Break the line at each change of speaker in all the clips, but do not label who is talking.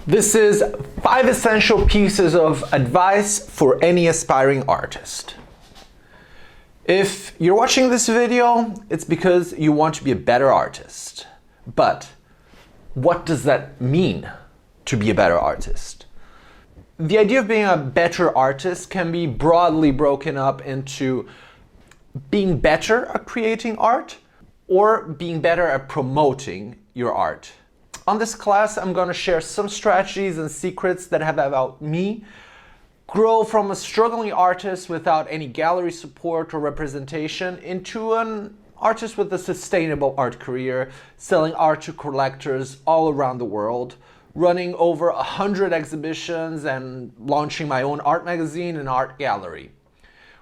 This is 5 essential pieces of advice for any aspiring artist. If you're watching this video, it's because you want to be a better artist. But what does that mean to be a better artist? The idea of being a better artist can be broadly broken up into being better at creating art or being better at promoting your art. On this class, I'm going to share some strategies and secrets that have helped me grow from a struggling artist without any gallery support or representation into an artist with a sustainable art career, selling art to collectors all around the world, running over 100 exhibitions and launching my own art magazine and art gallery.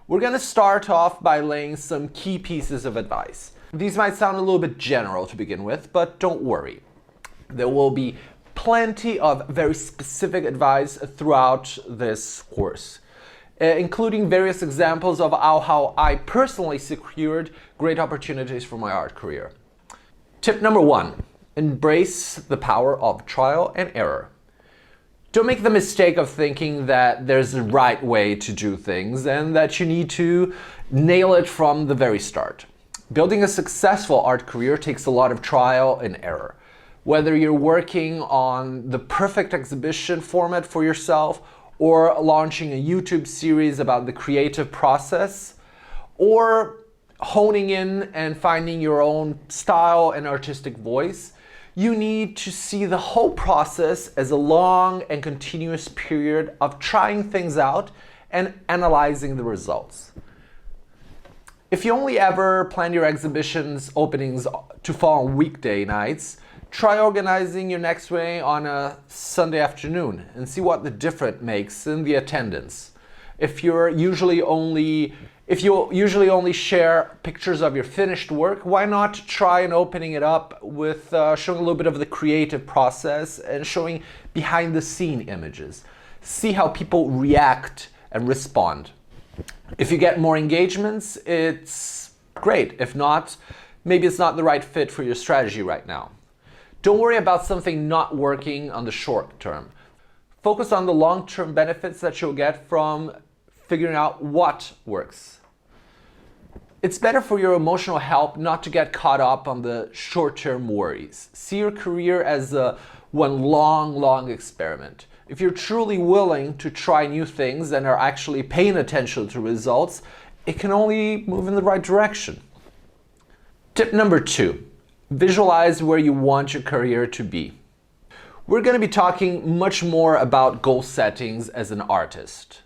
We're going to start off by laying some key pieces of advice. These might sound a little bit general to begin with, but don't worry. There will be plenty of very specific advice throughout this course, including various examples of how I personally secured great opportunities for my art career. Tip number 1, embrace the power of trial and error. Don't make the mistake of thinking that there's a right way to do things and that you need to nail it from the very start. Building a successful art career takes a lot of trial and error. Whether you're working on the perfect exhibition format for yourself, or launching a YouTube series about the creative process, or honing in and finding your own style and artistic voice, you need to see the whole process as a long and continuous period of trying things out and analyzing the results. If you only ever plan your exhibition's openings to fall on weekday nights, try organizing your next way on a Sunday afternoon and see what the difference makes in the attendance. If you usually only share pictures of your finished work, why not try and opening it up with showing a little bit of the creative process and showing behind the scene images. See how people react and respond. If you get more engagements, it's great. If not, maybe it's not the right fit for your strategy right now. Don't worry about something not working on the short term. Focus on the long-term benefits that you'll get from figuring out what works. It's better for your emotional health not to get caught up on the short-term worries. See your career as one long experiment. If you're truly willing to try new things and are actually paying attention to results, it can only move in the right direction. Tip number 2. Visualize where you want your career to be. We're going to be talking much more about goal settings as an artist.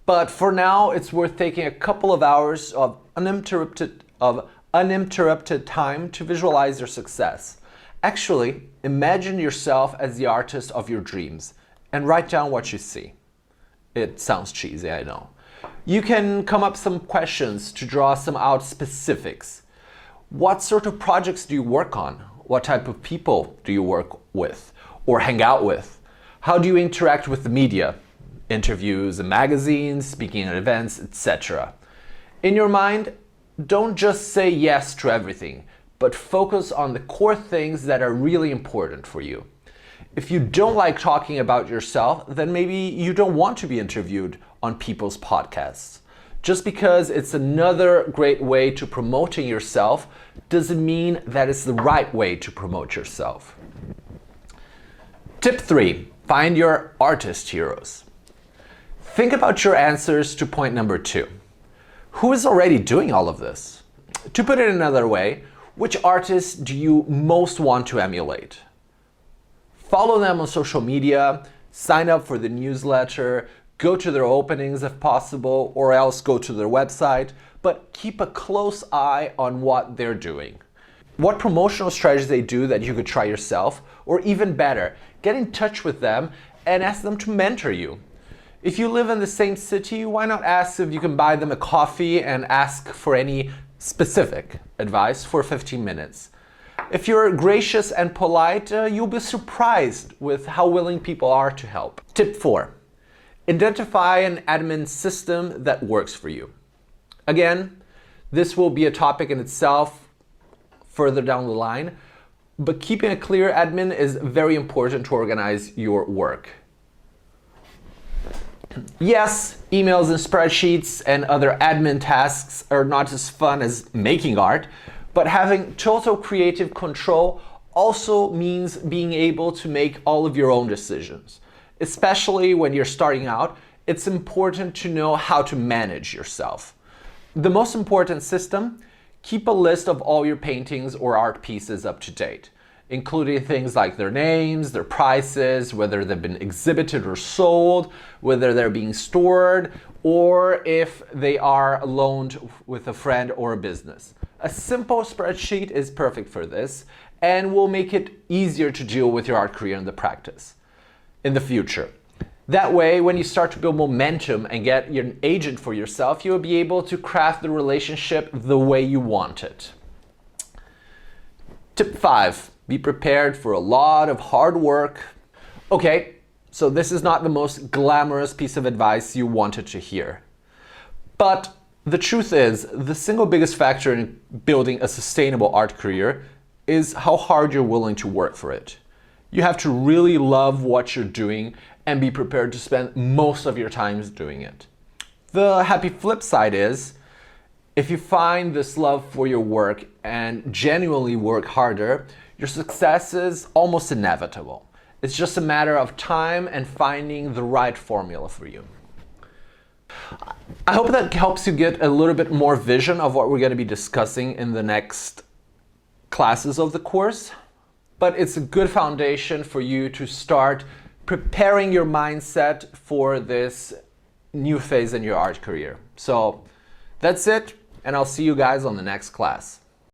But for now, it's worth taking a couple of hours of uninterrupted time to visualize your success. Actually, imagine yourself as the artist of your dreams and write down what you see. It sounds cheesy, I know. You can come up with some questions to draw some out specifics. What sort of projects do you work on? What type of people do you work with or hang out with? How do you interact with the media? Interviews and magazines, speaking at events, etc. In your mind, don't just say yes to everything, but focus on the core things that are really important for you. If you don't like talking about yourself, then maybe you don't want to be interviewed on people's podcasts. Just because it's another great way to promoting yourself doesn't mean that it's the right way to promote yourself. Tip 3. Find your artist heroes. Think about your answers to point number 2. Who is already doing all of this? To put it another way, which artists do you most want to emulate? Follow them on social media, sign up for the newsletter, go to their openings if possible, or else go to their website, but keep a close eye on what they're doing. What promotional strategies they do that you could try yourself, or even better, get in touch with them and ask them to mentor you. If you live in the same city, why not ask if you can buy them a coffee and ask for any specific advice for 15 minutes. If you're gracious and polite, you'll be surprised with how willing people are to help. Tip 4. Identify an admin system that works for you. Again, this will be a topic in itself further down the line, but keeping a clear admin is very important to organize your work. Yes, emails and spreadsheets and other admin tasks are not as fun as making art, but having total creative control also means being able to make all of your own decisions. Especially when you're starting out, it's important to know how to manage yourself. The most important system: keep a list of all your paintings or art pieces up to date, including things like their names, their prices, whether they've been exhibited or sold, whether they're being stored, or if they are loaned with a friend or a business. A simple spreadsheet is perfect for this and will make it easier to deal with your art career in the future. That way, when you start to build momentum and get an agent for yourself, you'll be able to craft the relationship the way you want it. Tip 5. Be prepared for a lot of hard work. Okay, so this is not the most glamorous piece of advice you wanted to hear. But the truth is, the single biggest factor in building a sustainable art career is how hard you're willing to work for it. You have to really love what you're doing and be prepared to spend most of your time doing it. The happy flip side is, if you find this love for your work and genuinely work harder, your success is almost inevitable. It's just a matter of time and finding the right formula for you. I hope that helps you get a little bit more vision of what we're going to be discussing in the next classes of the course. But it's a good foundation for you to start preparing your mindset for this new phase in your art career. So that's it, and I'll see you guys on the next class.